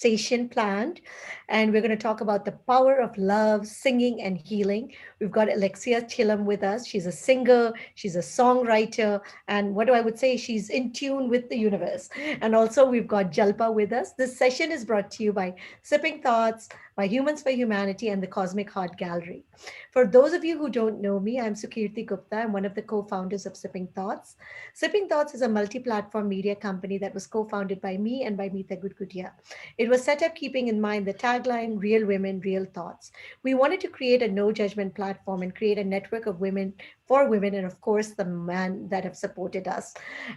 conversation planned, and we're going to talk about the power of love, singing, and healing. We've got Alexia Chillun with us. She's a singer, she's a songwriter, and what do I would say? She's in tune with the universe. And also, we've got Jalpa with us. This session is brought to you by Sipping Thoughts, by Humans for Humanity, and the Cosmic Heart Gallery. For those of you who don't know me, I'm Sukirti Gupta. I'm one of the co founders of Sipping Thoughts. Sipping Thoughts is a multi platform media company that was co founded by me and by Meeta Gudgudia. It was set up keeping in mind the tagline Real Women, Real Thoughts. We wanted to create a no judgment platform and create a network of women for women, and of course, the men that have supported us.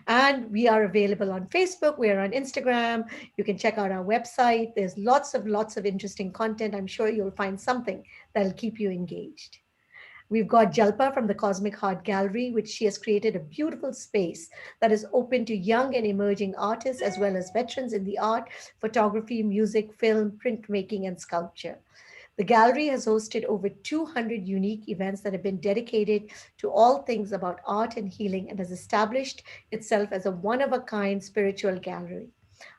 And we are available on Facebook, we are on Instagram. You can check out our website. There's lots of interesting content. I'm sure you'll find something that'll keep you engaged. We've got Jalpa from the Cosmic Heart Gallery, which she has created a beautiful space that is open to young and emerging artists as well as veterans in the art, photography, music, film, printmaking, and sculpture. The gallery has hosted over 200 unique events that have been dedicated to all things about art and healing and has established itself as a one of a kind spiritual gallery.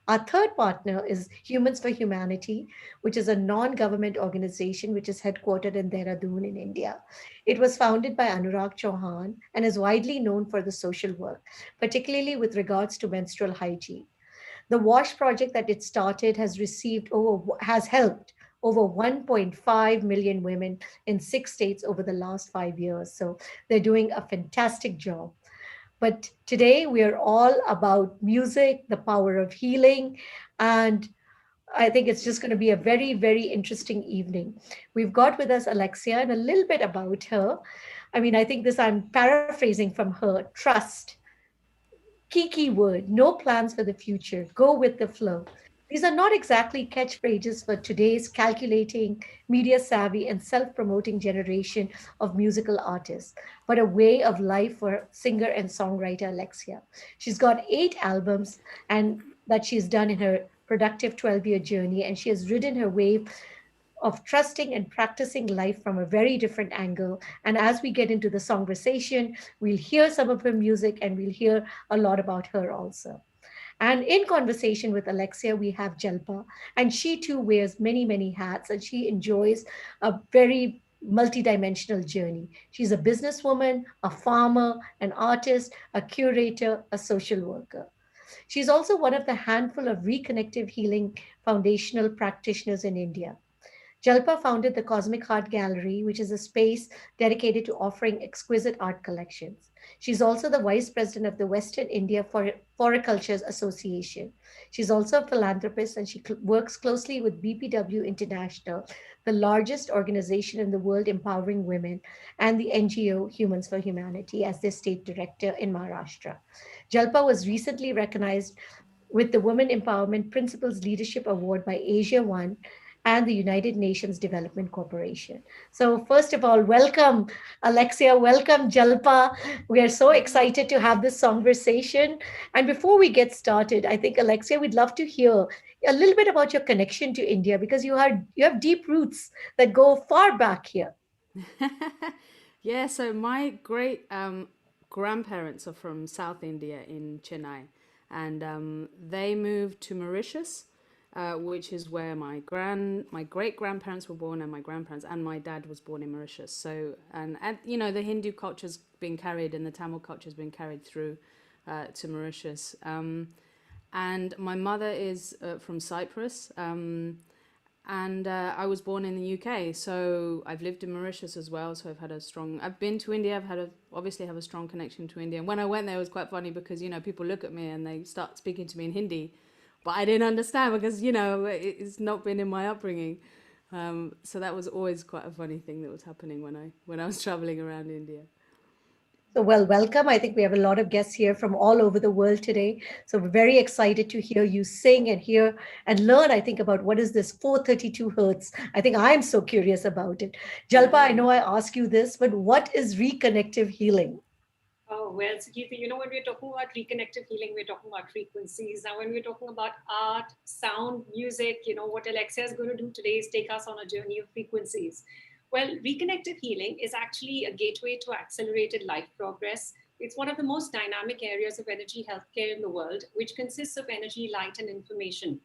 Our third partner is Humans for Humanity, which is a non government organization which is headquartered in Dehradun in India. It was founded by Anurag Chauhan and is widely known for the social work, particularly with regards to menstrual hygiene. The WASH project that it started has helped over 1.5 million women in 6 states over the last 5 years. So they're doing a fantastic job. But today we are all about music, the power of healing, and I think it's just going to be a very interesting evening. We've got with us Alexia and a little bit about her. I mean, I think this I'm paraphrasing from her trust. Key word, no plans for the future, go with the flow. These are not exactly catchphrases for today's calculating, media savvy, and self promoting generation of musical artists, but a way of life for singer and songwriter Alexia. She's got 8 albums and that she's done in her productive 12-year journey, and she has ridden her wave of trusting and practicing life from a very different angle. And as we get into the conversation, we'll hear some of her music and we'll hear a lot about her also. And in conversation with Alexia, we have Jalpa, and she too wears many hats and she enjoys a very multidimensional journey. She's a businesswoman, a farmer, an artist, a curator, a social worker. She's also one of the handful of reconnective healing foundational practitioners in India. Jalpa founded the Cosmic Art Gallery, which is a space dedicated to offering exquisite art collections. She's also the vice president of the Western India Floricultures Association. She's also a philanthropist and she works closely with BPW International, the largest organization in the world empowering women, and the NGO Humans for Humanity as their state director in Maharashtra. Jalpa was recently recognized with the Women Empowerment Principles Leadership Award by Asia One and the United Nations Development Corporation. So, first of all, welcome, Alexia. Welcome, Jalpa. We are so excited to have this conversation. And before we get started, I think, Alexia, we'd love to hear a little bit about your connection to India because you have deep roots that go far back here. Yeah, so my great grandparents are from South India in Chennai, and they moved to Mauritius, which is where my great grandparents were born, and my grandparents and my dad was born in Mauritius. So, and you know, the Hindu culture's been carried and the Tamil culture's been carried through to Mauritius. And my mother is from Cyprus. And I was born in the UK, so I've lived in Mauritius as well. So I've been to India. Obviously have a strong connection to India. And when I went there, it was quite funny because people look at me and they start speaking to me in Hindi, but I didn't understand because it's not been in my upbringing. So that was always quite a funny thing that was happening when I was traveling around India. So, well, welcome. I think we have a lot of guests here from all over the world today. So, we're very excited to hear you sing and hear and learn, I think, about what is this 432 hertz. I think I'm so curious about it. Jalpa, I know I ask you this, but what is reconnective healing? Oh, well, Sukirti, when we're talking about reconnective healing, we're talking about frequencies. Now, when we're talking about art, sound, music, what Alexia is going to do today is take us on a journey of frequencies. Well, reconnective healing is actually a gateway to accelerated life progress. It's one of the most dynamic areas of energy healthcare in the world, which consists of energy, light, and information.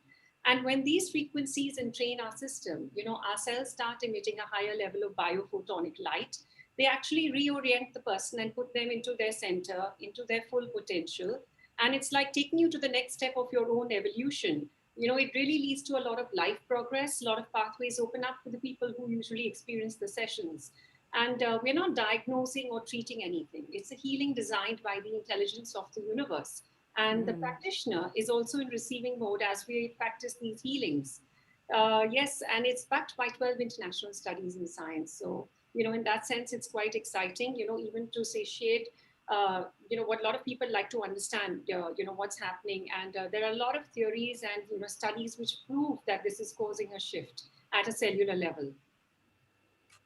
And when these frequencies entrain our system, our cells start emitting a higher level of biophotonic light. They actually reorient the person and put them into their center, into their full potential. And it's like taking you to the next step of your own evolution. It really leads to a lot of life progress, a lot of pathways open up for the people who usually experience the sessions. And we're not diagnosing or treating anything. It's a healing designed by the intelligence of the universe. And the practitioner is also in receiving mode as we practice these healings. Yes, and it's backed by 12 international studies in science. So, in that sense, it's quite exciting, even to satiate, what a lot of people like to understand, what's happening. And there are a lot of theories and, studies which prove that this is causing a shift at a cellular level.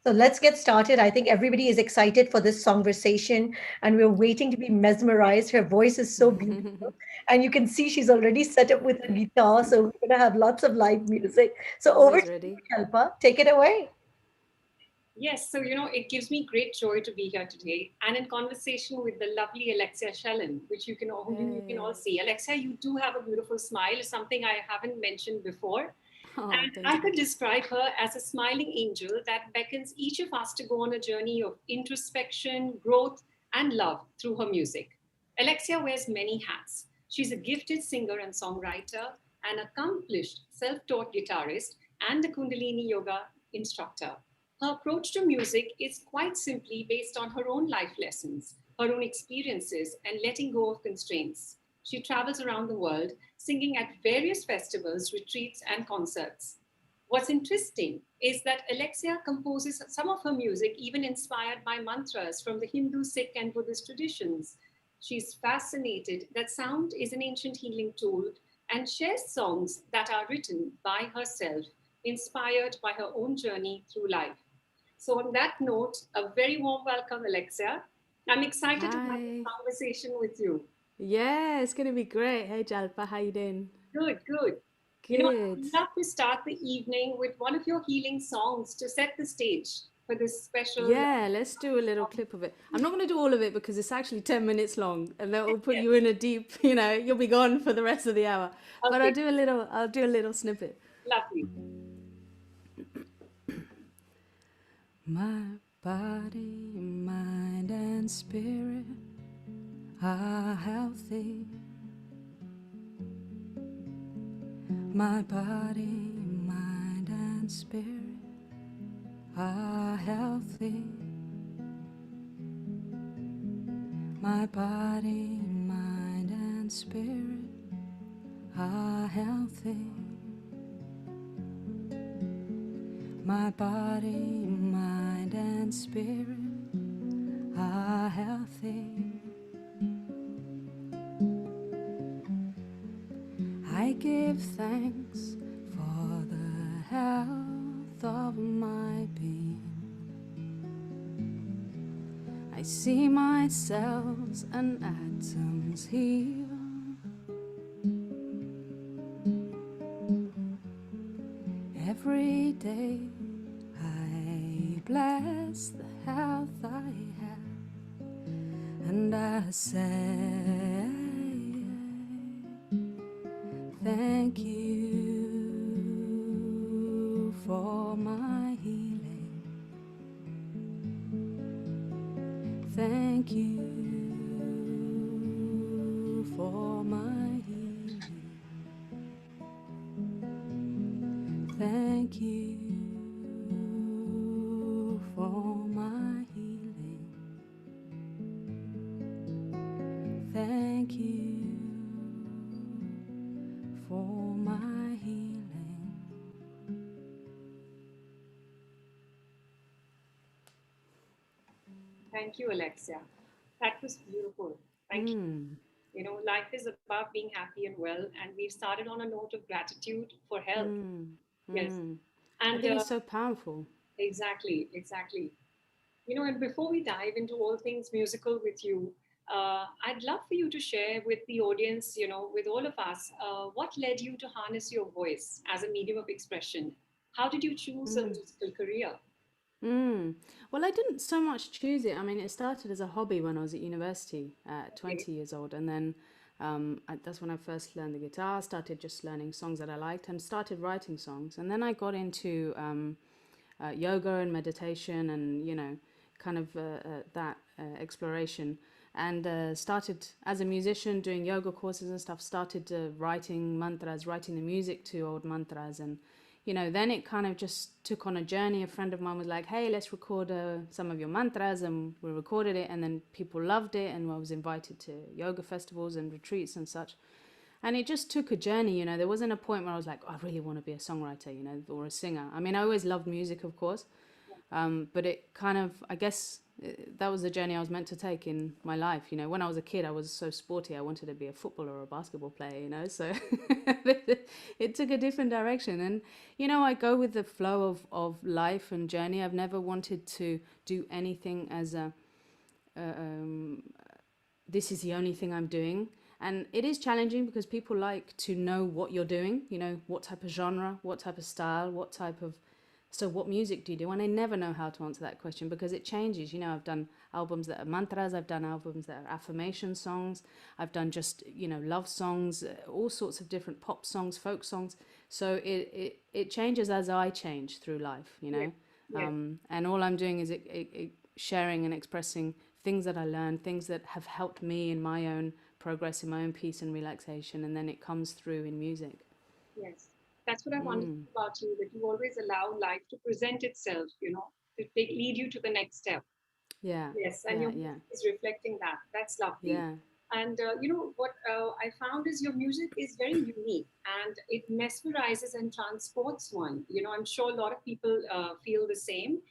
So let's get started. I think everybody is excited for this conversation and we're waiting to be mesmerized. Her voice is so beautiful. And you can see she's already set up with a guitar. So we're going to have lots of live music. So over Always to you, ready. Jalpa. Take it away. Yes, so it gives me great joy to be here today and in conversation with the lovely Alexia Chellun, which you can all Hey. see. Alexia, you do have a beautiful smile, something I haven't mentioned before. Oh, And I thank you. could describe her as a smiling angel that beckons each of us to go on a journey of introspection, growth, and love through her music. Alexia wears many hats. She's a gifted singer and songwriter, an accomplished self taught guitarist, and a Kundalini yoga instructor. Her approach to music is quite simply based on her own life lessons, her own experiences, and letting go of constraints. She travels around the world singing at various festivals, retreats, and concerts. What's interesting is that Alexia composes some of her music even inspired by mantras from the Hindu, Sikh, and Buddhist traditions. She's fascinated that sound is an ancient healing tool and shares songs that are written by herself, inspired by her own journey through life. So, on that note, a very warm welcome, Alexia. I'm excited to have this Hi. conversation with you. Yeah, it's gonna be great. Hey Jalpa, how you doing? Good, good. Good. I'd love to start the evening with one of your healing songs to set the stage for this special. Yeah, let's do a little clip of it. I'm not gonna do all of it because it's actually 10 minutes long, and that will put Yes. you in a deep, you'll be gone for the rest of the hour. But Okay, I'll do a little snippet. lovely. My body, mind, and spirit are healthy. My body, mind, and spirit are healthy. My body, mind, and spirit are healthy. My body, mind, and spirit are healthy. I give thanks for the health of my being. I see my cells and atoms heal. Every day I bless the health I have, and I say thank you for my healing. Thank you for my healing. Thank you for my healing. Thank you for my healing. Thank you, Alexia. That was beautiful. Thank you. Life is about being happy and well, and we've started on a note of gratitude for health. Yes. I And think it's so powerful. exactly, exactly. And before we dive into all things musical with you, I'd love for you to share with the audience, with all of us, what led you to harness your voice as a medium of expression? How did you choose a musical career? Mm. Well, I didn't so much choose it. I mean, it started as a hobby when I was at university at Okay. 20 years old, and then That's when I first learned the guitar, started just learning songs that I liked and started writing songs. And then I got into yoga and meditation and, kind of that exploration. And started as a musician doing yoga courses and stuff, started writing mantras, writing the music to old mantras. And, then it kind of just took on a journey. A friend of mine was like, hey, let's record some of your mantras. And we recorded it. And then people loved it. And I was invited to yoga festivals and retreats and such. And it just took a journey, There wasn't a point where I was like, oh, I really want to be a songwriter, or a singer. I mean, I always loved music, of course. But it kind of, I guess, that was the journey I was meant to take in my life. When I was a kid, I was so sporty. I wanted to be a footballer or a basketball player, so it took a different direction. And, I go with the flow of life and journey. I've never wanted to do anything as this is the only thing I'm doing. And it is challenging because people like to know what you're doing, what type of genre, what type of style, so what music do you do? And I never know how to answer that question because it changes. I've done albums that are mantras, I've done albums that are affirmation songs, I've done just, love songs, all sorts of different pop songs, folk songs. So it changes as I change through life, Yeah. Yeah. And all I'm doing is sharing and expressing things that I learned, things that have helped me in my own progress, in my own peace and relaxation. And then it comes through in music. Yes, that's what I've understood about you, that you always allow life to present itself, lead you to the next step. Yeah, Yes, and yeah, your yeah, music is reflecting that. That's lovely. yeah. And what I found is your music is very unique and it mesmerizes and transports one. I'm sure a lot of people feel the same.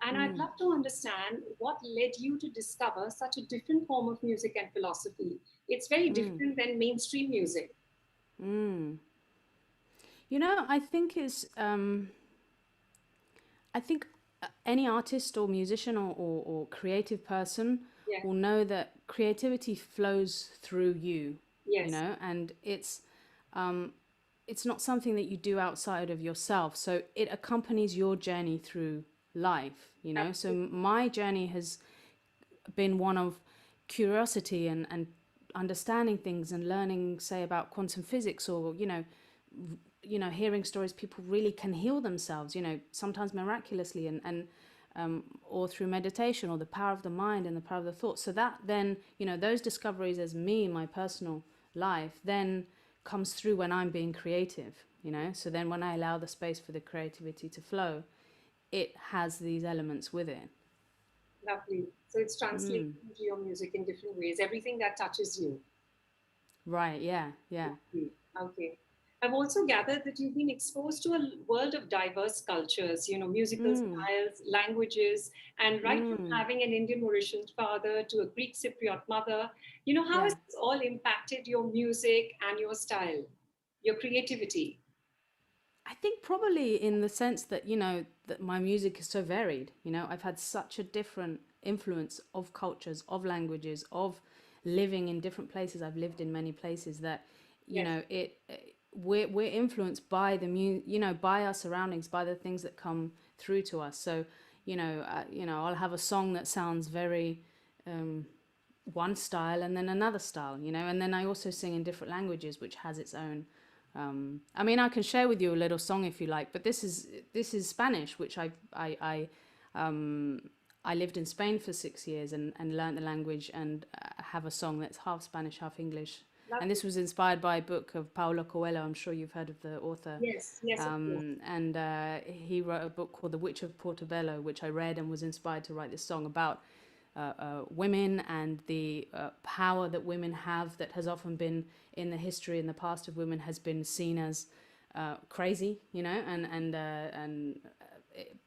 And I'd love to understand what led you to discover such a different form of music and philosophy. It's very different than mainstream music. I think I think any artist or musician or creative person Yeah. will know that creativity flows through you, Yes. and it's not something that you do outside of yourself. So it accompanies your journey through life, So Absolutely. my journey has been one of curiosity and understanding things and learning, say, about quantum physics, or hearing stories people really can heal themselves, sometimes miraculously, and or through meditation, or the power of the mind and the power of the thought. So that then, those discoveries as me, my personal life, then comes through when I'm being creative, so then when I allow the space for the creativity to flow, it has these elements with it. Lovely. So it's translating into your music in different ways, everything that touches you. Right, yeah, yeah. Okay. I've also gathered that you've been exposed to a world of diverse cultures, musical styles, languages, and right from having an Indian Mauritian father to a Greek Cypriot mother, how has Yeah, this all impacted your music and your style, your creativity? I think probably in the sense that, that my music is so varied. I've had such a different influence of cultures, of languages, of living in different places. I've lived in many places that, Yes. we're influenced by by our surroundings, by the things that come through to us. So, I'll have a song that sounds very one style and then another style, and then I also sing in different languages, which has its own. I mean, I can share with you a little song if you like, but this is Spanish, which I lived in Spain for 6 years and learned the language, and have a song that's half Spanish, half English. And Lovely. this was inspired by a book of Paulo Coelho. I'm sure you've heard of the author. Yes, yes, of course. And he wrote a book called The Witch of Portobello, which I read and was inspired to write this song about women and the power that women have, that has often been in the history in the past of women has been seen as crazy,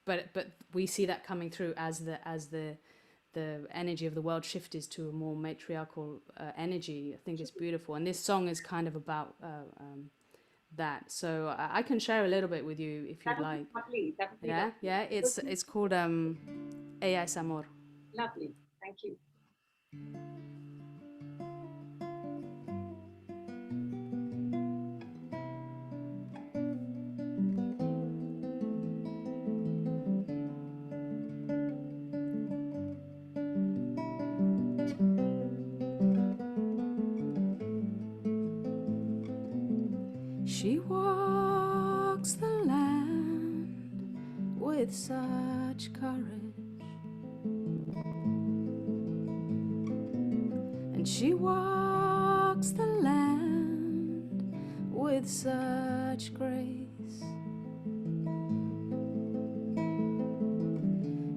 but we see that coming through as the energy of the world shifts to a more matriarchal energy. I think it's beautiful, and this song is kind of about that. So I can share a little bit with you if That you'd would be like. lovely. That would be Yeah, lovely. yeah. It's called Ella es amor. Lovely. Thank you. with such courage, and she walks the land with such grace.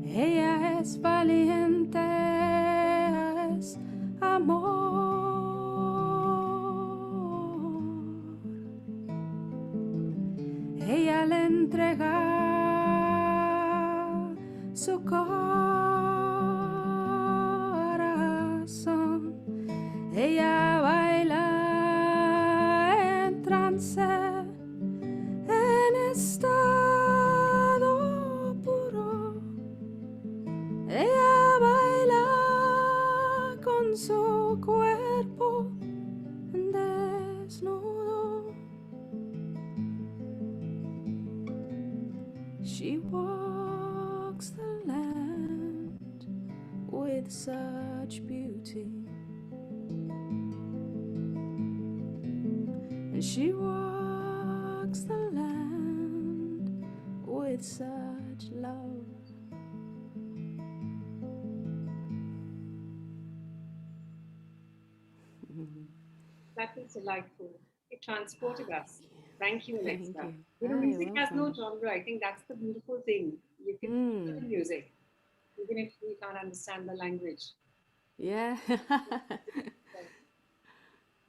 Ella es valiente, es amor. Ella le entrega su corazón. Ella baila en trance, en estado puro. Ella baila con su cuerpo desnudo. She walks the land with such beauty, and she walks the land with such love. That was delightful. It transported us. Thank you, Thank Alexia. you. Music You're has no welcome. genre. I think that's the beautiful thing. You can feel the music, even if we can't understand the language. Yeah.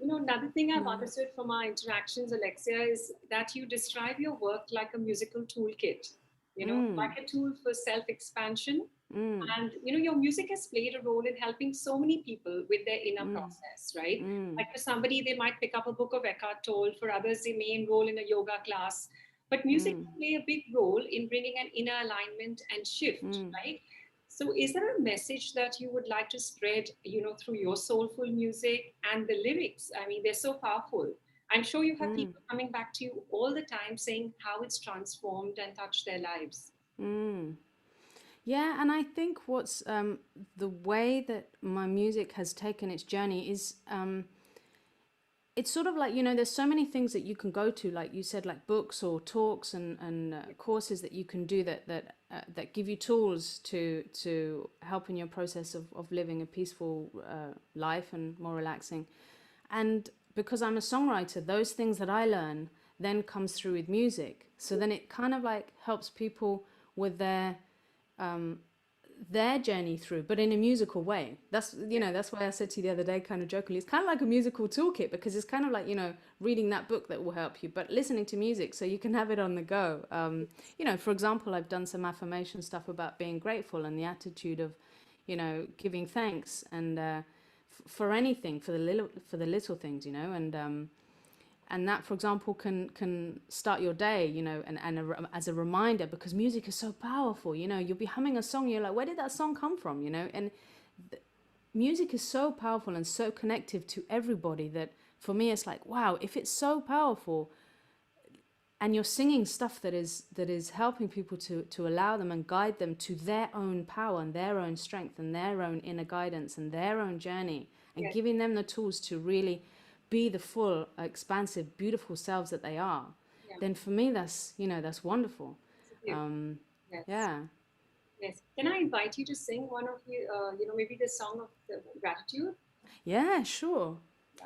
Another thing I've understood from our interactions, Alexia, is that you describe your work like a musical toolkit, like a tool for self expansion. And, your music has played a role in helping so many people with their inner process, right? Like for somebody, they might pick up a book of Eckhart Tolle. For others, they may enroll in a yoga class. But music can play a big role in bringing an inner alignment and shift, right? So, is there a message that you would like to spread, through your soulful music and the lyrics? I mean, they're so powerful. I'm sure you have people coming back to you all the time saying how it's transformed and touched their lives. Yeah, and I think what's the way that my music has taken its journey is it's sort of like, there's so many things that you can go to, like you said, like books or talks and courses that you can do that give you tools to help in your process of living a peaceful life and more relaxing. And because I'm a songwriter, those things that I learn then comes through with music. So then it kind of like helps people with their journey through, but in a musical way. That's that's why I said to you the other day, kind of jokingly, it's kind of like a musical toolkit, because it's kind of like reading that book that will help you, but listening to music so you can have it on the go. For example, I've done some affirmation stuff about being grateful and the attitude of giving thanks and for anything, for the little things, and that, for example, can start your day, as a reminder, because music is so powerful. You'll be humming a song, you're like, where did that song come from? And music is so powerful and so connective to everybody that for me it's like, wow, if it's so powerful and you're singing stuff that is helping people to allow them and guide them to their own power and their own strength and their own inner guidance and their own journey, and giving them the tools to really be the full, expansive, beautiful selves that they are, then for me that's wonderful. Yes. Yeah. Yes. Can I invite you to sing one of you, maybe the song of the gratitude? Yeah, sure.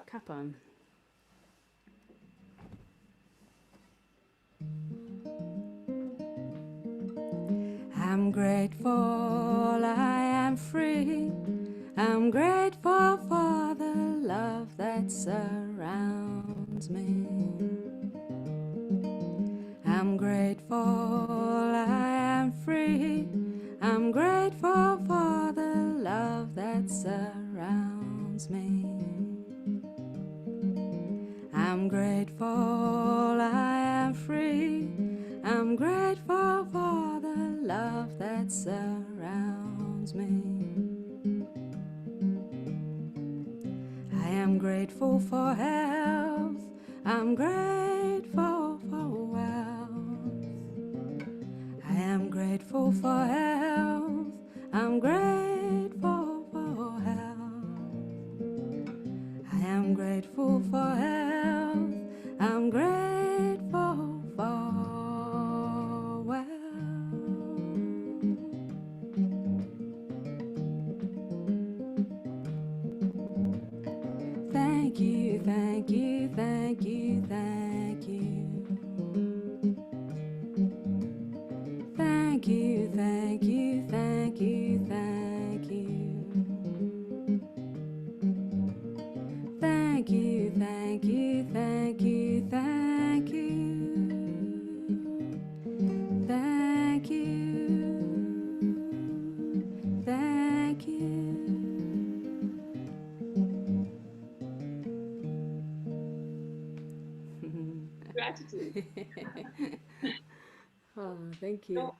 Kappa. I'm grateful I am free. I'm grateful for the love that surrounds me. I'm grateful I am free. I'm grateful for the love that surrounds me. I'm grateful I am free. I'm grateful for the love that surrounds me. I am grateful for health. I'm grateful for wealth. I am grateful for health. I'm grateful for health. I am grateful for health. I'm grateful for wealth. thank you, thank you. Thank you, thank you, thank you, thank you. Thank you, thank you, thank you, thank you. Thank you, thank you. Gratitude. Oh, thank you. No,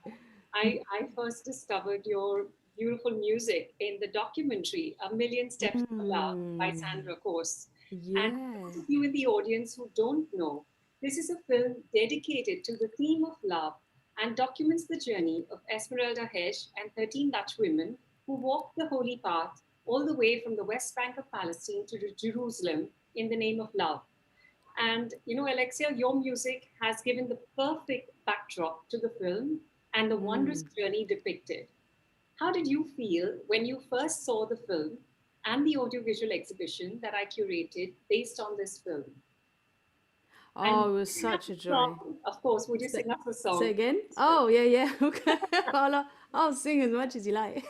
I first discovered your beautiful music in the documentary A Million Steps to Love by Mm, Sandra Course. And for yeah. those of you in the audience who don't know, this is a film dedicated to the theme of love and documents the journey of Esmeralda Hesh and 13 Dutch women who walked the holy path all the way from the West Bank of Palestine to Jerusalem in the name of love. And Alexia, your music has given the perfect backdrop to the film and the wondrous Mm. journey depicted. How did you feel when you first saw the film and the audiovisual exhibition that I curated based on this film? And Oh, it was sing us such a a joy. song, of course. Would you Say, sing us a say song? again? Oh, yeah, yeah. Okay. I'll sing as much as you like.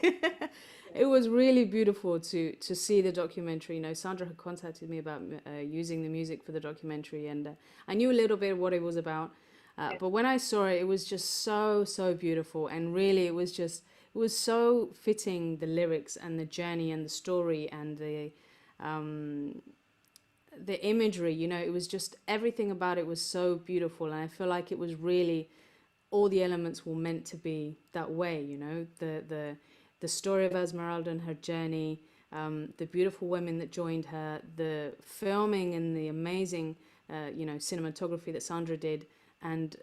It was really beautiful to see the documentary. You know, Sandra had contacted me about using the music for the documentary, and I knew a little bit of what it was about. Yes. But when I saw it, it was just so beautiful, and really, it was so fitting, the lyrics and the journey and the story and um, the imagery. You know, it was just everything about it was so beautiful, and I feel like it was really all the elements were meant to be that way. You know, the story of Esmeralda and her journey, the beautiful women that joined her, the filming and the amazing cinematography that Sandra did, and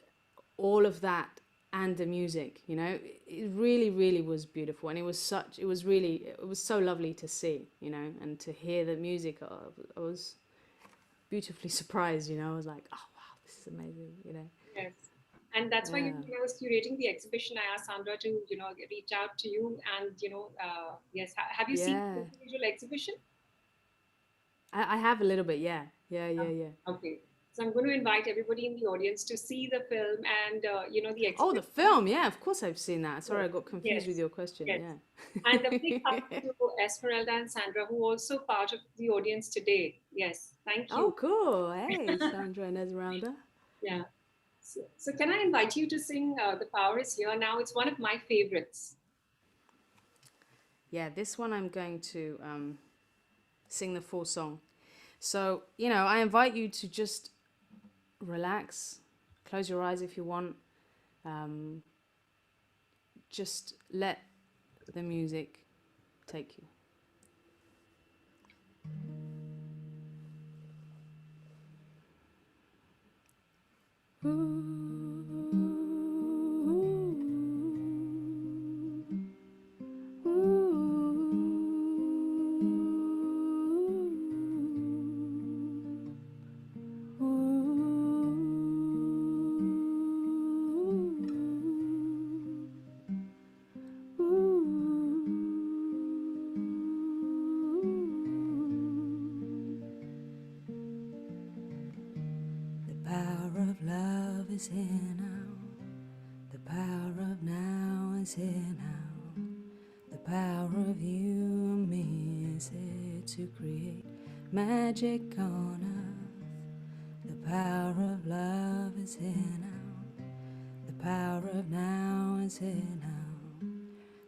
all of that, and the music. You know, it really was beautiful, and it was so lovely to see. You know, and to hear the music. I was beautifully surprised. You know, I was like, oh wow, this is amazing. You know, Yes. And that's why, yeah. when I was curating the exhibition, I asked Sandra to, reach out to you. And, yes, have you seen the Yeah, visual exhibition? I have a little bit. Yeah, yeah, yeah, yeah. Okay. So I'm going to invite everybody in the audience to see the film and, the Oh, the exhibition. film. Yeah, of course I've seen that. Sorry, Yes, I got confused with yes, your question. yes. And a big hug Yeah. to Esmeralda and Sandra, who are also part of the audience today. Yes, thank you. Oh, cool. Hey, Sandra and Esmeralda. Yeah. So can I invite you to sing The Power is Here Now? It's one of my favorites. Yeah, this one I'm going to sing the full song. So, you know, I invite you to just relax, close your eyes if you want. Um, just let the music take you. The power of love is here now. The power of now is here now. The power of you and me is here to create magic on earth. The power of love is here now. The power of now is here now.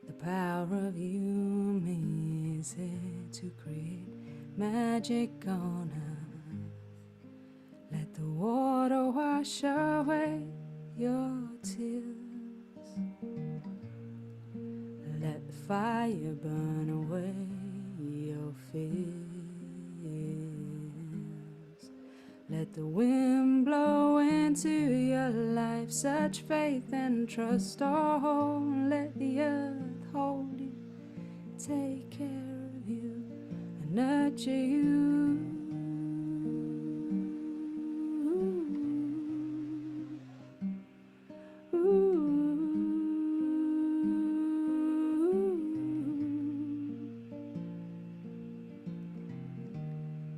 The power of you and me is here to create magic on earth. Let the water wash away your tears. Let the fire burn away your fears. Let the wind blow into your life such faith and trust. Oh, let the earth hold you, take care of you, and nurture you.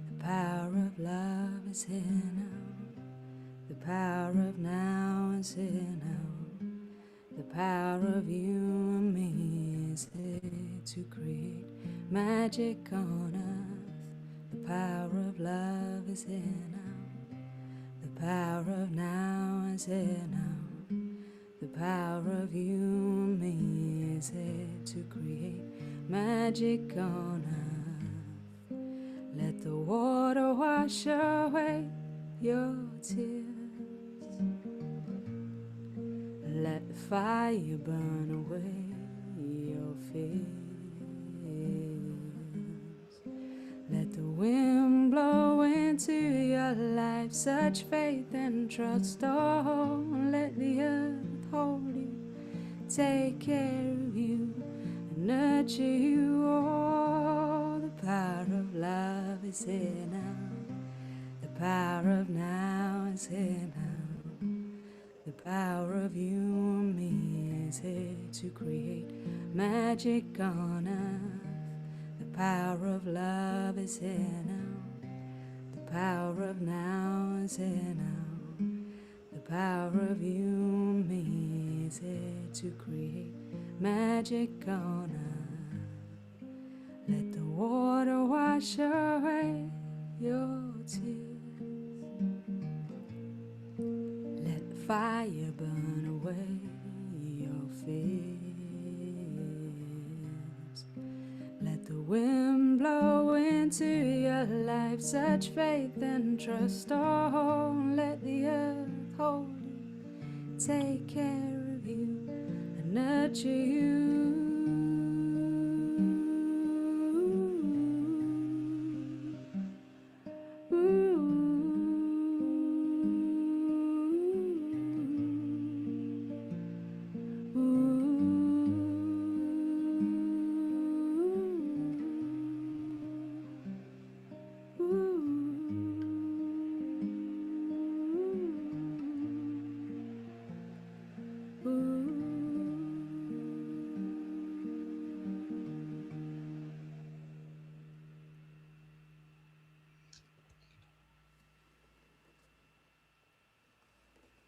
The power of love is here now. power of now is here now. The power of you and me is here to create magic on earth. The power of love is here now. The power of now is here now. The power of you and me is here to create magic on earth. Let the water wash away your tears. Let the fire burn away your fears. Let the wind blow into your life such faith and trust. Oh, let the earth hold you, take care of you, and nurture you. Oh, the power of love is here now. The power of now is here now. The power of you and me is here to create magic on earth. The power of love is here now. The power of now is here now. The power of you and me is here to create magic on earth. Let the water wash away your tears. Let the fire burn away your fears. Let the wind blow into your life such faith and trust. Oh, let the earth hold you, take care of you, and nurture you.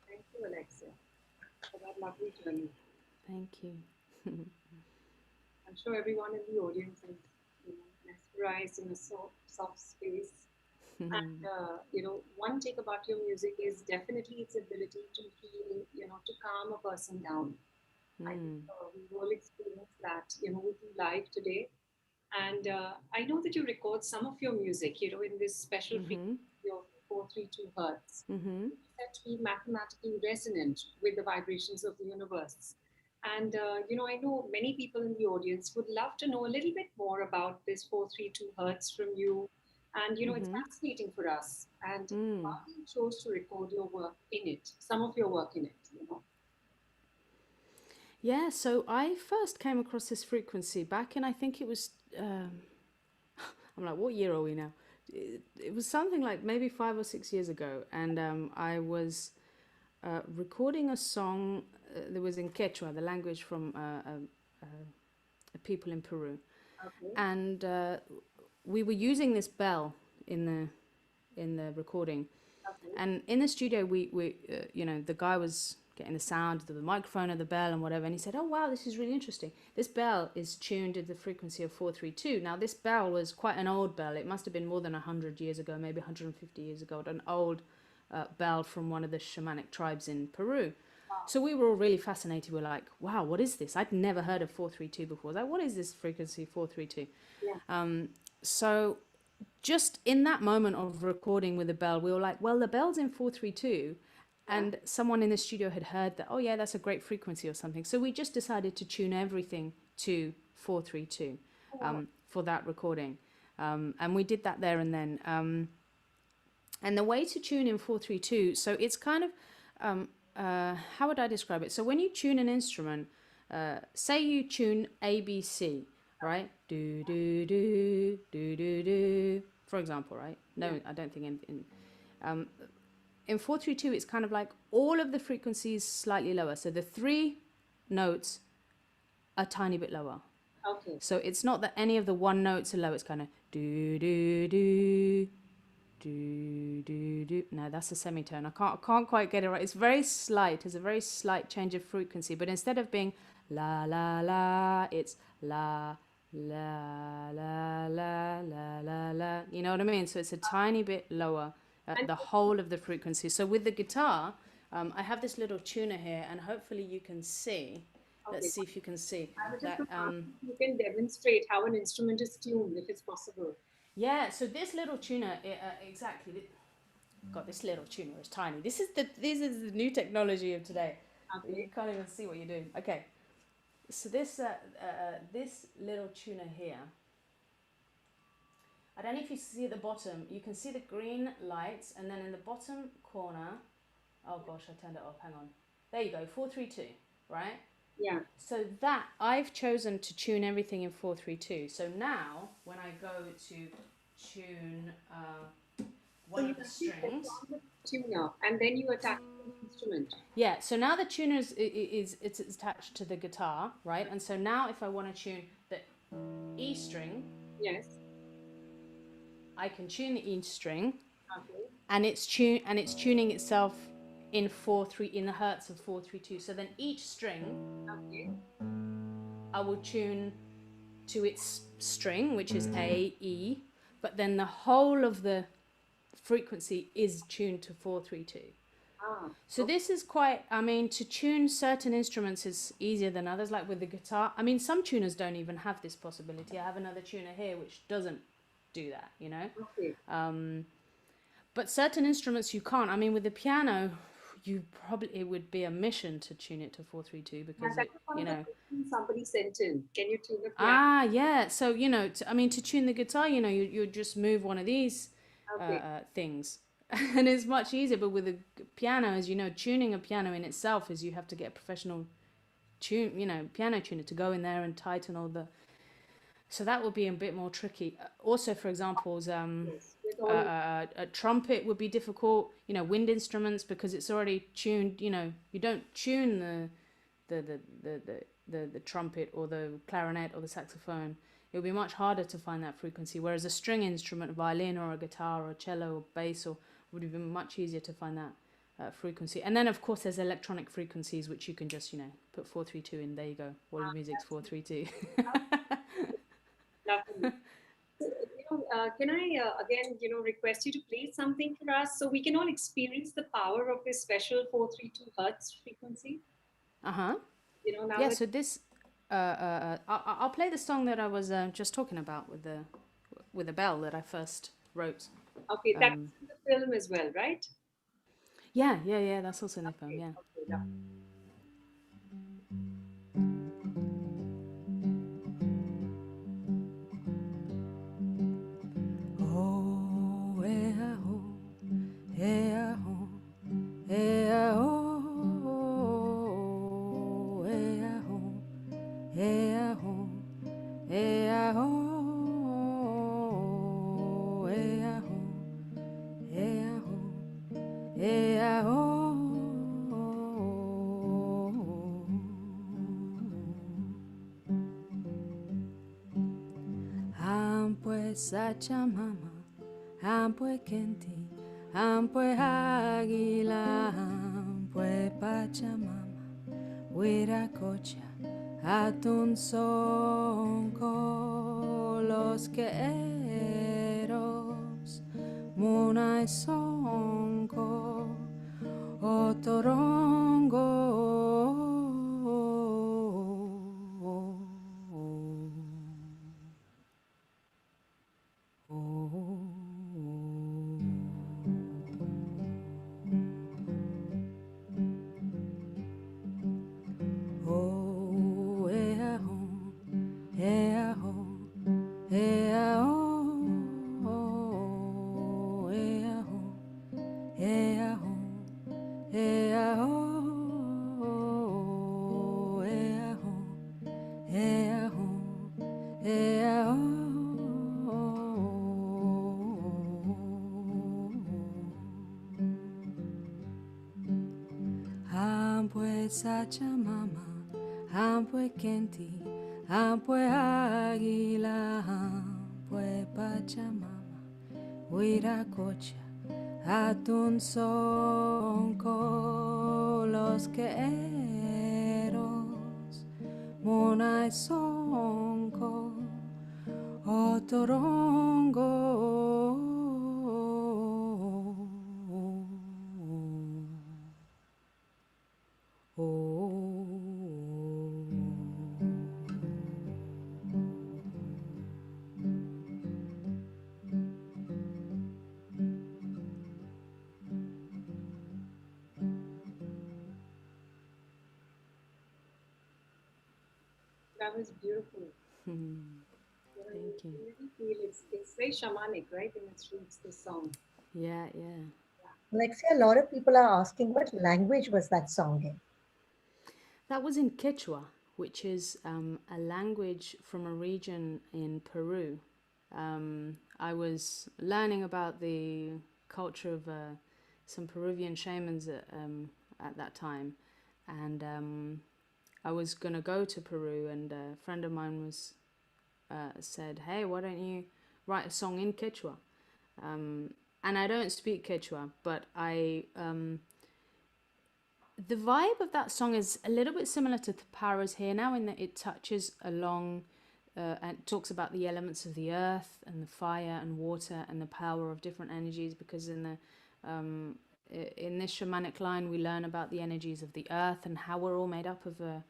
Thank you, Alexia, for that lovely journey. Thank you. I'm sure everyone in the audience is, mesmerized in a soft space. And one take about your music is definitely its ability to heal, to calm a person down. I think we all experience that, with you live today. And I know that you record some of your music, in this special frequency of 432 hertz, which is said to be mathematically resonant with the vibrations of the universe. And, I know many people in the audience would love to know a little bit more about this 432 hertz from you. And, it's fascinating for us. And why you chose to record your work in it, some of your work in it. Yeah, so I first came across this frequency back in, I think it was, I'm like, what year are we now? It was something like maybe 5 or 6 years ago. And I was recording a song that was in Quechua, the language from people in Peru. Okay. And we were using this bell in the recording. Okay. And in the studio, we the guy was getting the sound of the microphone of the bell and whatever, and he said, "Oh wow, this is really interesting. This bell is tuned at the frequency of 432." Now, this bell was quite an old bell. It must have been more than 100 years ago, maybe 150 years ago. An old bell from one of the shamanic tribes in Peru. Wow. So we were all really fascinated. We're like, "Wow, what is this? I'd never heard of 432 before. I was like, what is this frequency 432?" Yeah. So just in that moment of recording with the bell, we were like, well, the bell's in 432, and someone in the studio had heard that, oh yeah, that's a great frequency or something. So we just decided to tune everything to 432 for that recording. And we did that there and then. And the way to tune in 432, so it's kind of, how would I describe it? So when you tune an instrument, say you tune ABC, right? Do, do, do, do, do, do, for example, right? No, I don't think in 432, it's kind of like all of the frequencies slightly lower. So the three notes are a tiny bit lower. Okay. So it's not that any of the one notes are low. It's kind of do, do, do, do do do. No, that's a semitone. I can't quite get it right. It's very slight. It's a very slight change of frequency. But instead of being la la la, it's la la la la la la la. You know what I mean? So it's a tiny bit lower at And the whole of the frequency. So with the guitar, I have this little tuner here, and hopefully you can see. Let's okay, see if you can see I was just that. going to ask if you can demonstrate how an instrument is tuned, if it's possible. Yeah. So this little tuner, exactly. God, this little tuner is tiny. This is the new technology of today. Okay. You can't even see what you're doing. Okay, so this little tuner here. I don't know if you see at the bottom. You can see the green lights, and then in the bottom corner. Oh gosh, I turned it off. Hang on. There you go. 432. Right. Yeah. So that I've chosen to tune everything in 432. So now when I go to tune So one you of the actually put strings. on the tuner and then you attach the instrument. Yeah, so now the tuner it's attached to the guitar, right? And so now if I want to tune the E string, Yes. I can tune the E string, Okay. and it's tuning itself in in the hertz of 432. So then each string Okay. I will tune to its string, which is A, E, but then the whole of the frequency is tuned to 432. Ah. So this is quite, I mean, to tune certain instruments is easier than others, like with the guitar. I mean, some tuners don't even have this possibility. I have another tuner here which doesn't do that, you know. Okay. But certain instruments you can't. I mean, with the piano, it would be a mission to tune it to 432 Yeah, because that it, was one you of the know. questions somebody sent in. Can you tune the piano? Ah, yeah. So, you know, I mean, to tune the guitar, you know, you just move one of these Okay. things. And it's much easier. But with a piano, as you know, tuning a piano in itself is you have to get a professional piano tuner to go in there and tighten all the. So that would be a bit more tricky. Also, for example, Yes. With all a trumpet would be difficult. You know, wind instruments because it's already tuned. You know, you don't tune the trumpet or the clarinet or the saxophone. It would be much harder to find that frequency. Whereas a string instrument, a violin or a guitar or a cello or bass, would have been much easier to find that frequency. And then of course there's electronic frequencies which you can just put 432 in. There you go. All your music's 432. lovely. So, can I again, request you to play something for us so we can all experience the power of this special 432 hertz frequency? Uh-huh. Now Yeah, that so this I'll play the song that I was just talking about with the bell that I first wrote. okay, that's in the film as well, right? Yeah, that's also in the film, Okay, yeah. okay, lovely. Oh, eh, oh, eh, oh, eh, oh, eh, oh, eh, oh, eh, oh, eh, oh, eh, oh, Ampue Sachamama, Ampue Kenti, Ampue Águila, Ampue Pachamama, Huiracocha, Atun Sonco, Los Queros, Muna y Sonco, Ampue Sachamama, Ampue Kenti, Ampue Águila, Ampue Pachamama, Huiracocha, atun sonco los que eros, monai sonco, otorongo. That was beautiful. You know, Thank you. you really feel it's very shamanic, right? In its roots, this song. Yeah, yeah. Alexia, a lot of people are asking what language was that song in? That was in Quechua, which is a language from a region in Peru. I was learning about the culture of some Peruvian shamans at that time, and I was gonna go to Peru, and a friend of mine was said, "Hey, why don't you write a song in Quechua?" And I don't speak Quechua, but the vibe of that song is a little bit similar to The Power Is Here Now, in that it touches along and talks about the elements of the earth and the fire and water and the power of different energies, because in this shamanic line we learn about the energies of the earth and how we're all made up of the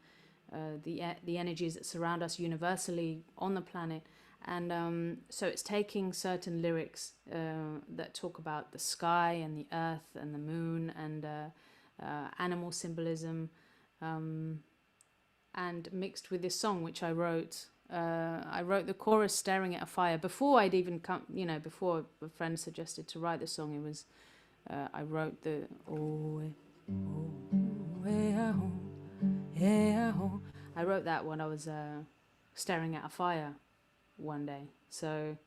energies that surround us universally on the planet. And so it's taking certain lyrics that talk about the sky and the earth and the moon and animal symbolism, and mixed with this song which I wrote. I wrote the chorus staring at a fire before I'd even come, before a friend suggested to write the song. It was I wrote the I wrote that when I was staring at a fire one day. So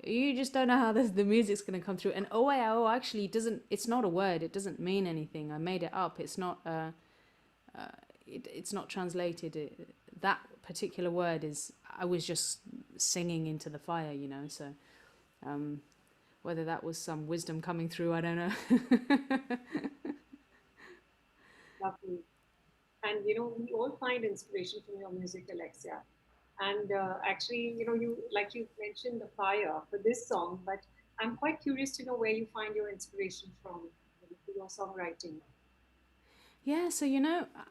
you just don't know how the music's going to come through. And actually doesn't, it's not a word, it doesn't mean anything. I made it up. It's not it's not translated. That particular word is, I was just singing into the fire, so whether that was some wisdom coming through, I don't know. Lovely. And we all find inspiration from your music, Alexia. And actually, you mentioned the fire for this song, but I'm quite curious to know where you find your inspiration from for your songwriting. Yeah, so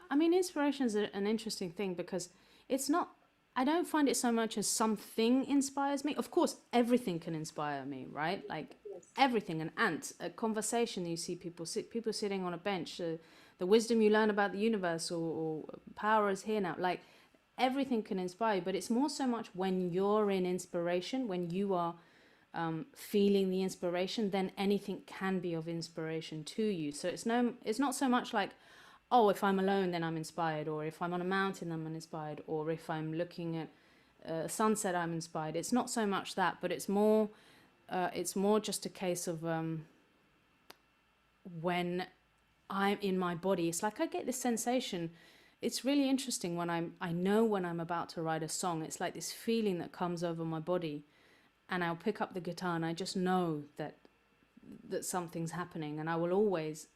I mean, inspiration is an interesting thing, because it's not, I don't find it so much as something inspires me. Of course, everything can inspire me, right? Like Yes. everything, an ant, a conversation, you see people sitting on a bench, the wisdom you learn about the universe, or power is here now. Like everything can inspire you, but it's more so much when you're in inspiration, when you are feeling the inspiration, then anything can be of inspiration to you. So it's not so much like, oh, if I'm alone, then I'm inspired, or if I'm on a mountain, I'm inspired, or if I'm looking at a sunset, I'm inspired. It's not so much that, but it's more just a case of when I'm in my body. It's like I get this sensation. It's really interesting when I know when I'm about to write a song. It's like this feeling that comes over my body, and I'll pick up the guitar and I just know that something's happening, and I will always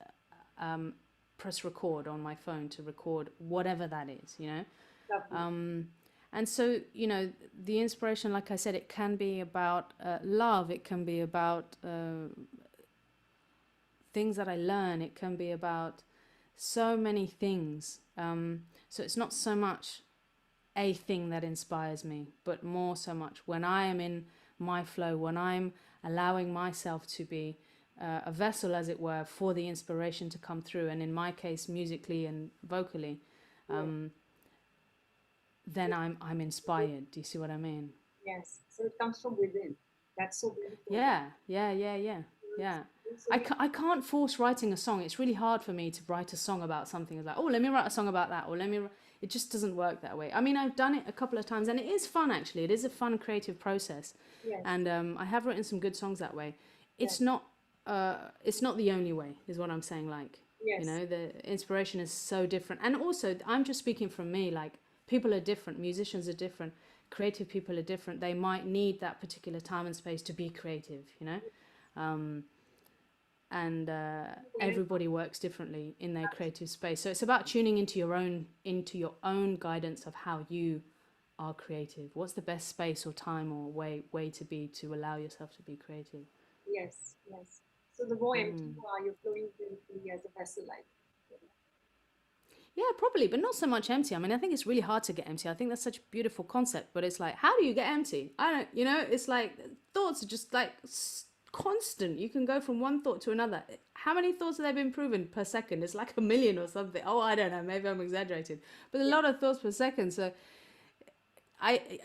press record on my phone to record whatever that is, Lovely. and so the inspiration, like I said, it can be about love, it can be about things that I learn, it can be about so many things, so it's not so much a thing that inspires me, but more so much when I am in my flow, when I'm allowing myself to be a vessel, as it were, for the inspiration to come through, and in my case, musically and vocally, then I'm inspired. Do you see what I mean? Yes. So it comes from within. That's so beautiful. Yeah. So I can't force writing a song. It's really hard for me to write a song about something. It's like, oh, let me write a song about that, or it just doesn't work that way. I mean, I've done it a couple of times, and it is fun, actually. It is a fun creative process, yes. and I have written some good songs that way. Yes. It's not the only way, is what I'm saying. Like, Yes. the inspiration is so different, and also I'm just speaking from me. Like, people are different, musicians are different, creative people are different. They might need that particular time and space to be creative. And Where everybody works differently in their creative space. So it's about tuning into your own guidance of how you are creative. What's the best space or time or way to be to allow yourself to be creative? yes, yes. So the more empty you are, you're flowing beautifully as a vessel, like, you Yeah, probably, but not so much empty. I mean, I think it's really hard to get empty. I think that's such a beautiful concept, but it's like, how do you get empty? I don't, it's like thoughts are just like constant. You can go from one thought to another. How many thoughts have there been proven per second? It's like a million or something. Oh, I don't know. Maybe I'm exaggerating, but a lot of thoughts per second. So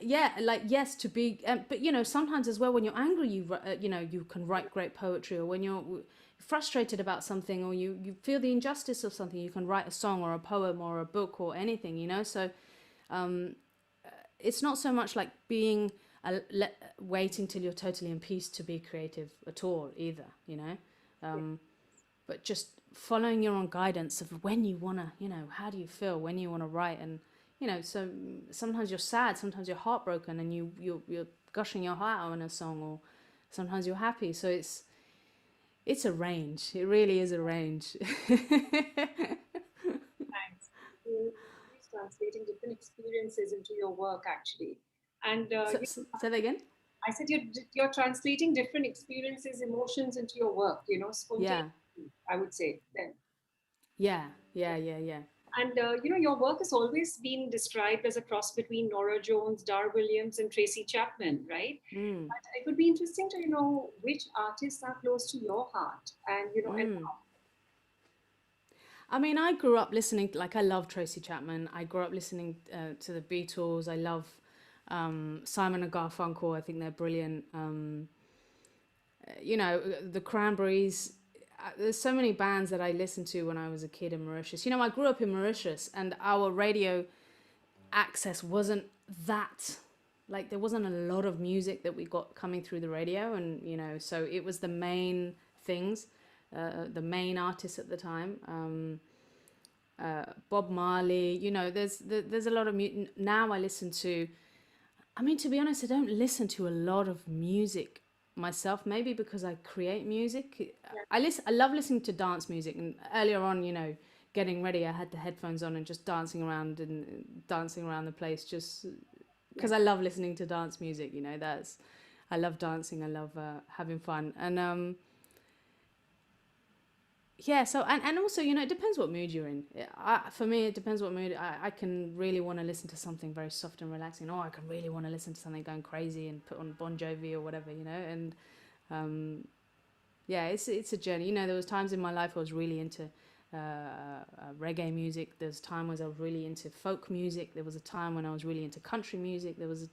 yeah, like, yes, to be, but sometimes as well, when you're angry, you can write great poetry, or when you're frustrated about something, or you feel the injustice of something, you can write a song or a poem or a book or anything, so it's not so much like being waiting till you're totally in peace to be creative at all either, know. but just following your own guidance of when you want to, how do you feel when you want to write. And so sometimes you're sad, sometimes you're heartbroken, and you're gushing your heart out in a song, or sometimes you're happy. So it's a range. It really is a range. Thanks. You're always translating different experiences into your work, actually. And Say that again. I said you're translating different experiences, emotions into your work. Yeah, Spontaneously, I would say then. yeah, yeah, yeah, yeah. And your work has always been described as a cross between Nora Jones, Dar Williams, and Tracy Chapman, right? But it would be interesting to know which artists are close to your heart, and I mean, I grew up listening, like, I love Tracy Chapman. I grew up listening to the Beatles. I love Simon and Garfunkel. I think they're brilliant. The Cranberries. There's so many bands that I listened to when I was a kid in Mauritius. I grew up in Mauritius, and our radio access wasn't that, like, there wasn't a lot of music that we got coming through the radio, and so it was the main things, the main artists at the time. Bob Marley. There's a lot of now I listen to. I mean, to be honest, I don't listen to a lot of music myself. Maybe because I create music. I love listening to dance music. And earlier on, getting ready, I had the headphones on and just dancing around the place, just yeah, because I love listening to dance music. I love dancing. I love having fun. And yeah, so and also, it depends what mood you're in. For me, it depends what mood. I can really want to listen to something very soft and relaxing, or I can really want to listen to something going crazy and put on Bon Jovi or whatever, and yeah, it's a journey. There was times in my life I was really into reggae music. There's time when I was really into folk music. There was a time when I was really into country music. There was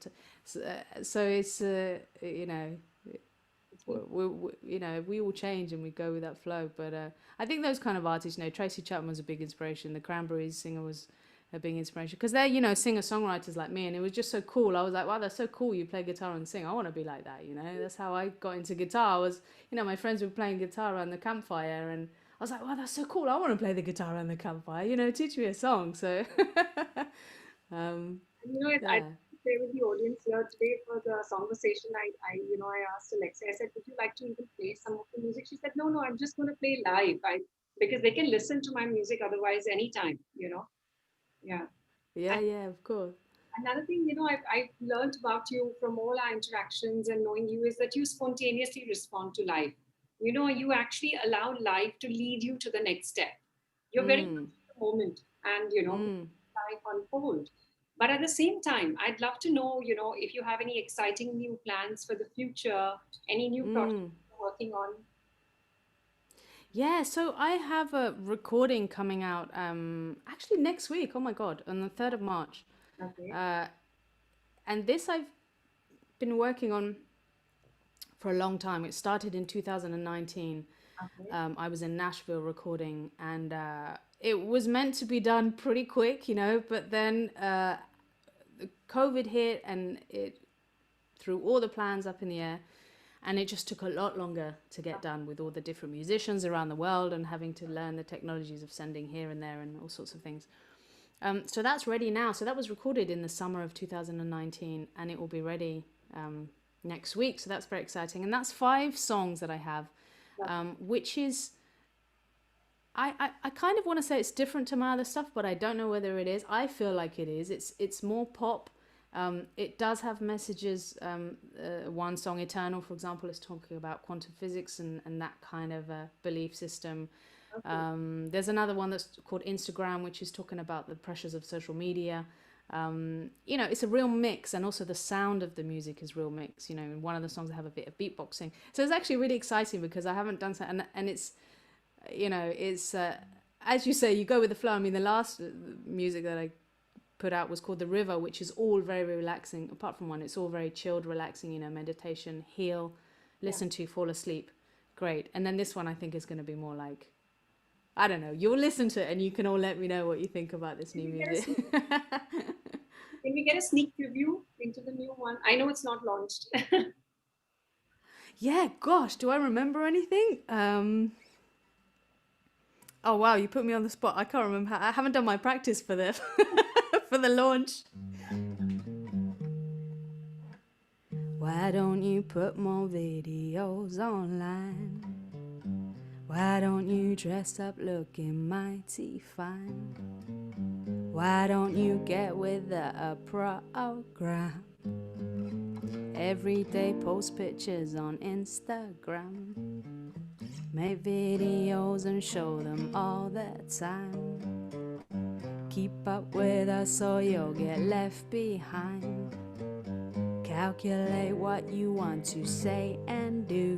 so it's we all change and we go with that flow. But I think those kind of artists, Tracy Chapman was a big inspiration. The Cranberries singer was a big inspiration, because they're, singer-songwriters like me, and it was just so cool. I was like, wow, that's so cool, you play guitar and sing. I want to be like that. That's how I got into guitar. My friends were playing guitar around the campfire, and I was like, wow, that's so cool, I want to play the guitar around the campfire, teach me a song. So I yeah. share with the audience here today for the conversation. I asked Alexia. I said, "Would you like to even play some of the music?" She said, "No, no, I'm just going to play live. Because they can listen to my music otherwise anytime. Yeah. Yeah, yeah, of course. Another thing, I've learned about you from all our interactions and knowing you is that you spontaneously respond to life. You actually allow life to lead you to the next step. You're very much in the moment, and, life unfold. But at the same time, I'd love to know, if you have any exciting new plans for the future, any new projects you're working on. Yeah, so I have a recording coming out actually next week. Oh my God, on the 3rd of March. Okay. Uh, and this I've been working on for a long time. It started in 2019. Okay. I was in Nashville recording, and it was meant to be done pretty quick, but then the COVID hit, and it threw all the plans up in the air. And it just took a lot longer to get done, with all the different musicians around the world and having to learn the technologies of sending here and there and all sorts of things. So that's ready now. So that was recorded in the summer of 2019, and it will be ready next week. So that's very exciting. And that's 5 songs that I have, which is, I kind of want to say it's different to my other stuff, but I don't know whether it is. I feel like it is. It's more pop. It does have messages. One song, Eternal, for example, is talking about quantum physics and that kind of belief system. There's another one that's called Instagram, which is talking about the pressures of social media. It's a real mix, and also the sound of the music is real mix. In one of the songs I have a bit of beatboxing. So it's actually really exciting because I haven't done so, and it's it's as you say, you go with the flow. I mean, the last music that I put out was called The River, which is all very, very relaxing. Apart from one, it's all very chilled, relaxing, meditation, heal, listen to, fall asleep. Great. And then this one I think is going to be more like, I don't know, you'll listen to it and you can all let me know what you think about this new music. Can we get a sneak preview into the new one? I know it's not launched. Yeah, gosh, do I remember anything? Oh wow, you put me on the spot. I can't remember. I haven't done my practice for the for the launch. Why don't you put more videos online? Why don't you dress up looking mighty fine? Why don't you get with a program? Every day post pictures on Instagram. Make videos and show them all the time. Keep up with us or you'll get left behind. Calculate what you want to say and do.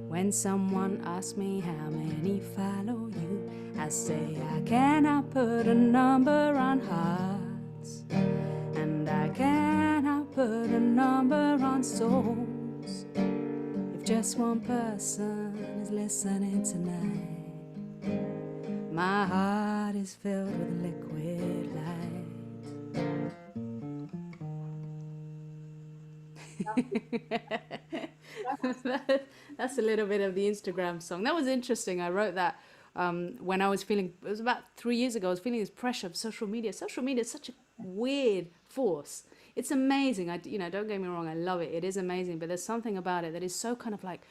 When someone asks me how many follow you, I say I cannot put a number on hearts, and I cannot put a number on souls. If just one person is listening tonight, my heart is filled with liquid light. That's a little bit of the Instagram song. That was interesting. I wrote that when I was feeling, it was about 3 years ago, I was feeling this pressure of social media. Social media is such a weird force. It's amazing. Don't get me wrong, I love it. It is amazing, but there's something about it that is so kind of like,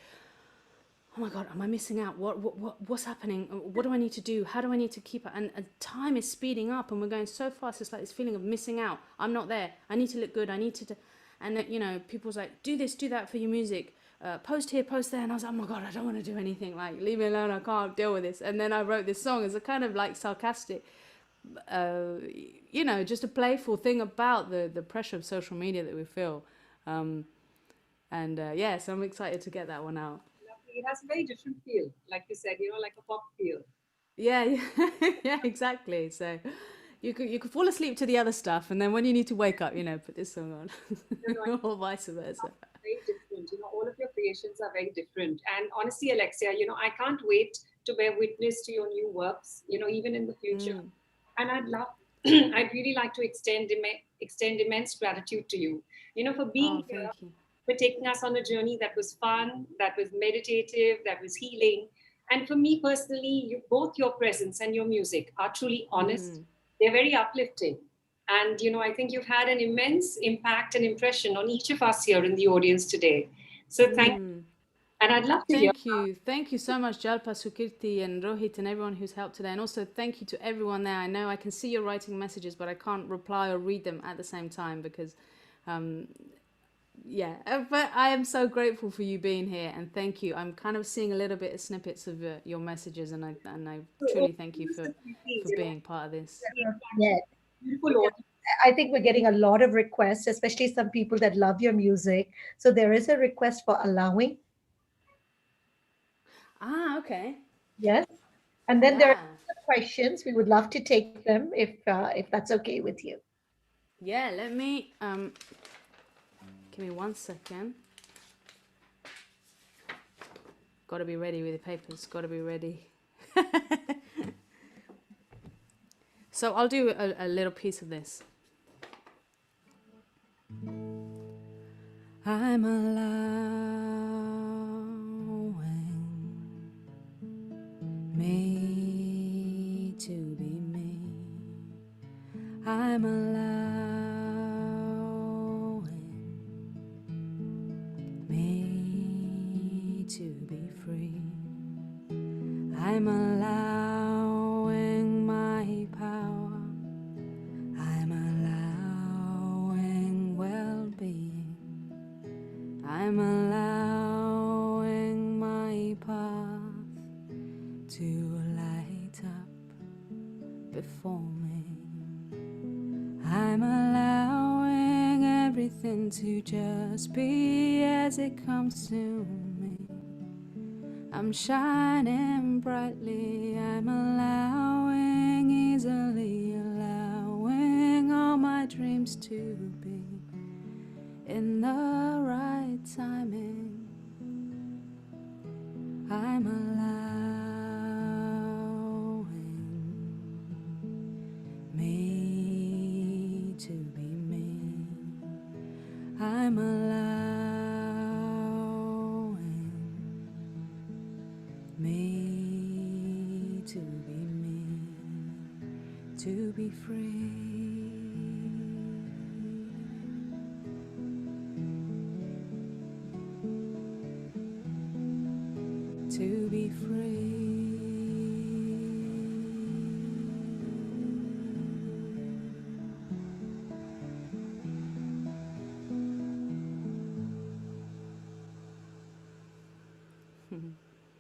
oh my God, am I missing out? What's happening? What do I need to do? How do I need to keep it? And time is speeding up and we're going so fast. It's like this feeling of missing out. I'm not there. I need to look good. I need to, and people's like, do this, do that for your music. Post here, post there. And I was like, oh my God, I don't want to do anything. Like, leave me alone. I can't deal with this. And then I wrote this song as a kind of like sarcastic, just a playful thing about the pressure of social media that we feel. So I'm excited to get that one out. It has a very different feel, like you said, like a pop feel. Yeah, yeah, exactly. So you could fall asleep to the other stuff, and then when you need to wake up, put this song on, or vice versa. Very different. All of your creations are very different. And honestly, Alexia, I can't wait to bear witness to your new works, even in the future. And I'd really like to extend immense gratitude to you, for being here, for taking us on a journey that was fun, that was meditative, that was healing. And for me personally, both your presence and your music are truly honest. They're very uplifting. And, I think you've had an immense impact and impression on each of us here in the audience today. So thank you. And I'd love to hear. Thank you. Thank you so much, Jalpa, Sukirti, and Rohit, and everyone who's helped today. And also thank you to everyone there. I know I can see you're writing messages, but I can't reply or read them at the same time because, but I am so grateful for you being here, and thank you. I'm kind of seeing a little bit of snippets of your messages, and I truly thank you for being part of this. Yeah. I think we're getting a lot of requests, especially some people that love your music. So there is a request for allowing. Okay. Yes. And then there are questions. We would love to take them if that's okay with you. Yeah, let me give me 1 second. Got to be ready with the papers. Got to be ready. So I'll do a little piece of this. I'm allowing me to be me. I'm allowing I'm allowing my path to light up before me. I'm allowing everything to just be as it comes to me. I'm shining brightly, I'm allowing, easily allowing all my dreams to be in the right timing. I'm allowing me to be me. I'm allowing me to be me, to be free. To be free.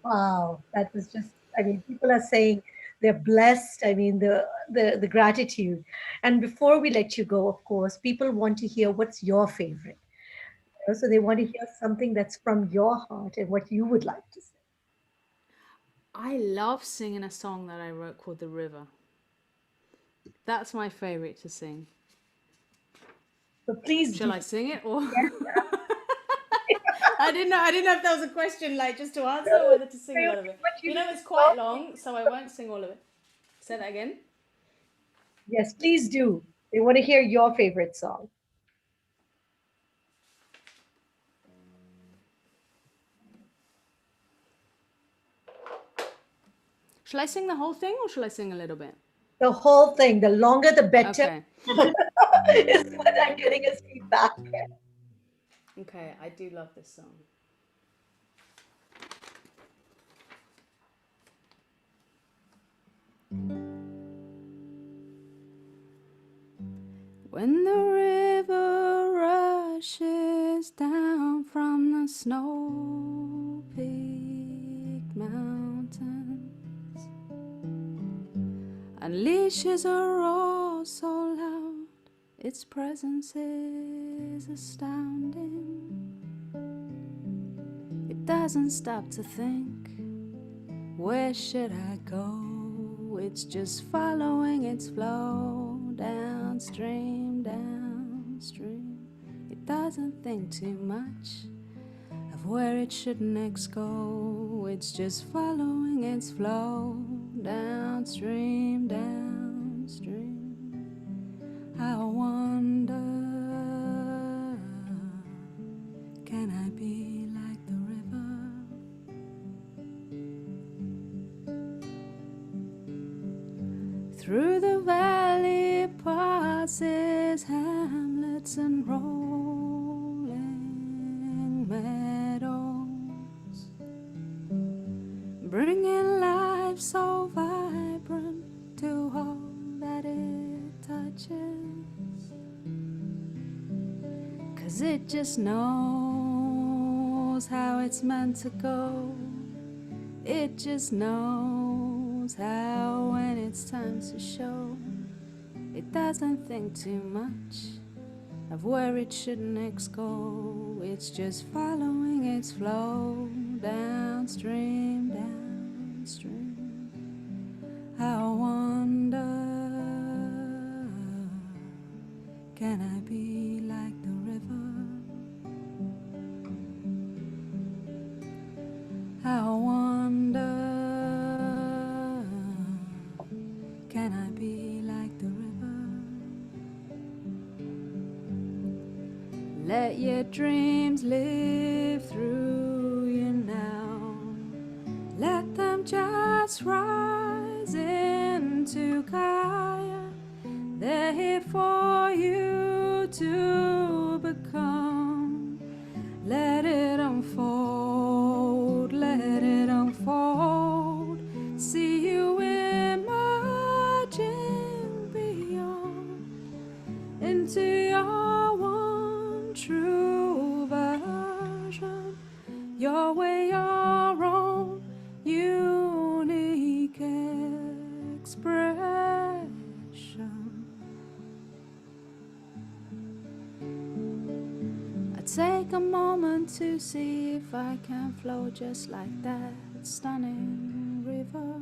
Wow, that was just, I mean, people are saying they're blessed. I mean, the gratitude. And before we let you go, of course, people want to hear what's your favorite. So they want to hear something that's from your heart and what you would like to say. I love singing a song that I wrote called The River. That's my favorite to sing. So please Shall do. I sing it or Yes, I didn't know if that was a question like just to answer or whether to sing a lot of it. what you It's love. quite long, so I won't sing all of it. Say that again. Yes, please do. They want to hear your favorite song. Shall I sing the whole thing or shall I sing a little bit? The whole thing, the longer the better, Okay. is what I'm getting as feedback. Okay, I do love this song. When the river rushes down from the snow-peaked mountains, unleashes a roar so loud, its presence is astounding. It doesn't stop to think, where should I go? It's just following its flow downstream, downstream. It doesn't think too much of where it should next go. It's just following its flow downstream, downstream. I wonder, can I be like the river? Through the valley passes hamlets and rolling meadows, bringing life so vibrant to all that it touches. 'Cause it just knows how it's meant to go. It just knows how when it's time to show. It doesn't think too much of where it should next go. It's just following its flow downstream, downstream. I wonder, can I be like the river? I wonder, can I be like the river? Let your dreams live through you now. Let them just rise into Gaia. They're here for you to become. Let it unfold, let it unfold. See you emerging beyond into your one true version your way, your own unique expression. I take a moment to see if I can flow just like that stunning river.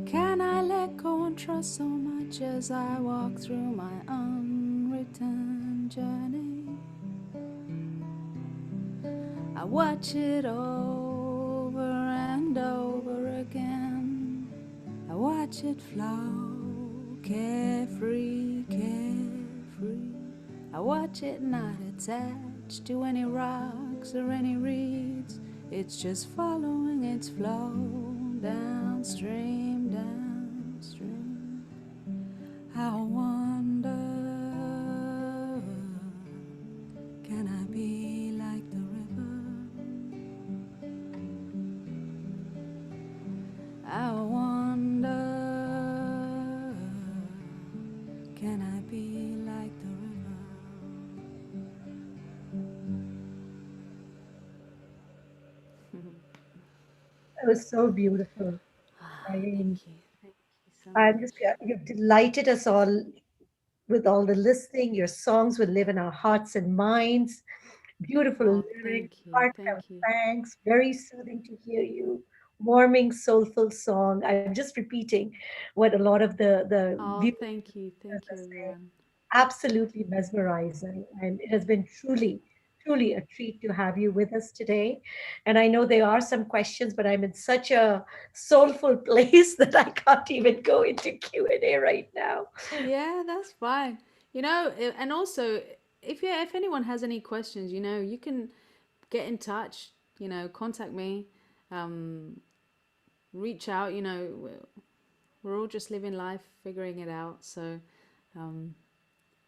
Can I let go and trust so much as I walk through my unwritten journey? I watch it over and over again. I watch it flow, carefree, carefree. I watch it not attached to any rocks or any reeds. It's just following its flow downstream, downstream. I wonder, can I be like the river? I wonder, can I be like the river? It was so beautiful. I mean, Thank you. Thank you so I'm just, much. you've delighted us all with all the listening. Your songs will live in our hearts and minds. Beautiful Oh, lyrics, thank you. heartfelt Thank you. thanks, very soothing to hear you. Warming, soulful song. I'm just repeating what a lot of the Oh, viewers thank you. are Thank you, saying. everyone. Absolutely mesmerizing. And it has been truly, truly a treat to have you with us today. And I know there are some questions, but I'm in such a soulful place that I can't even go into Q&A right now. Yeah, that's fine. And also, if anyone has any questions, you can get in touch. Contact me, um, reach out. We're all just living life, figuring it out. So, um,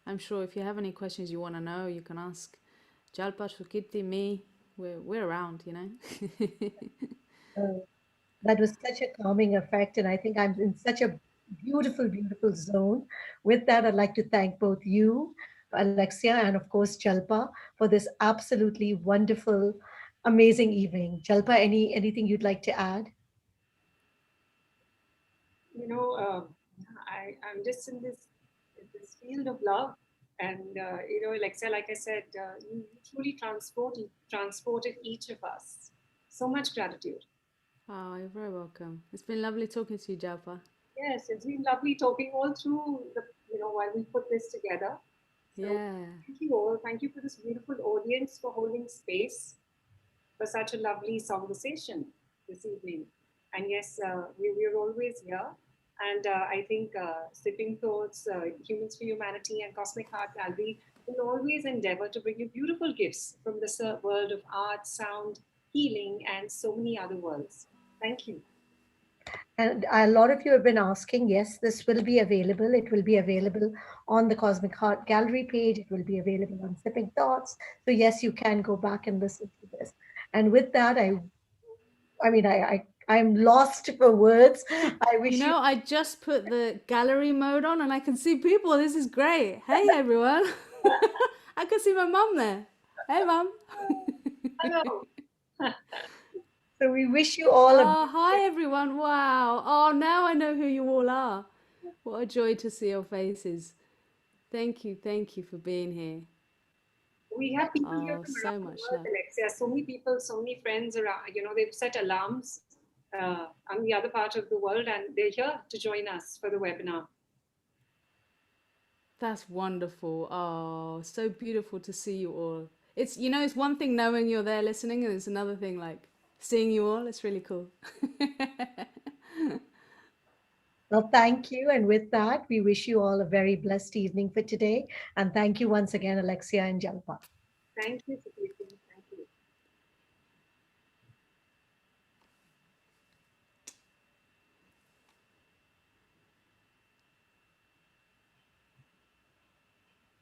I'm sure if you have any questions you want to know, you can ask Jalpa, Shukiti, me. We're around. Uh, that was such a calming effect. And I think I'm in such a beautiful, beautiful zone. With that, I'd like to thank both you, Alexia, and of course, Jalpa, for this absolutely wonderful, amazing evening. Jalpa, anything you'd like to add? You know, I'm just in this field of love, and Alexa, like I said, you truly transported each of us. So much gratitude. Oh, you're very welcome. It's been lovely talking to you, Jalpa. Yes, it's been lovely talking all through while we put this together. So Yeah. thank you all. Thank you for this beautiful audience for holding space for such a lovely conversation this evening. And yes, we're always here. And I think Sipping Thoughts, Humans for Humanity, and Cosmic Heart Gallery will always endeavor to bring you beautiful gifts from the world of art, sound, healing, and so many other worlds. Thank you. And a lot of you have been asking, yes, this will be available. It will be available on the Cosmic Heart Gallery page. It will be available on Sipping Thoughts. So yes, you can go back and listen to this. And with that, I mean, I'm lost for words. I wish you I just put the gallery mode on and I can see people. This is great. Hey, everyone. I can see my mum there. Hey, mum. Hello. so we wish you all a Oh, hi, everyone. Wow. Oh, now I know who you all are. What a joy to see your faces. Thank you for being here. We have people here Oh, from so around the much world, love. Alexia. So many people, so many friends around. They've set alarms on the other part of the world, and they're here to join us for the webinar. That's wonderful. Oh, so beautiful to see you all. It's one thing knowing you're there listening, and it's another thing like seeing you all. It's really cool. well, thank you. And with that, we wish you all a very blessed evening for today. And thank you once again, Alexia and Jalpa. Thank you.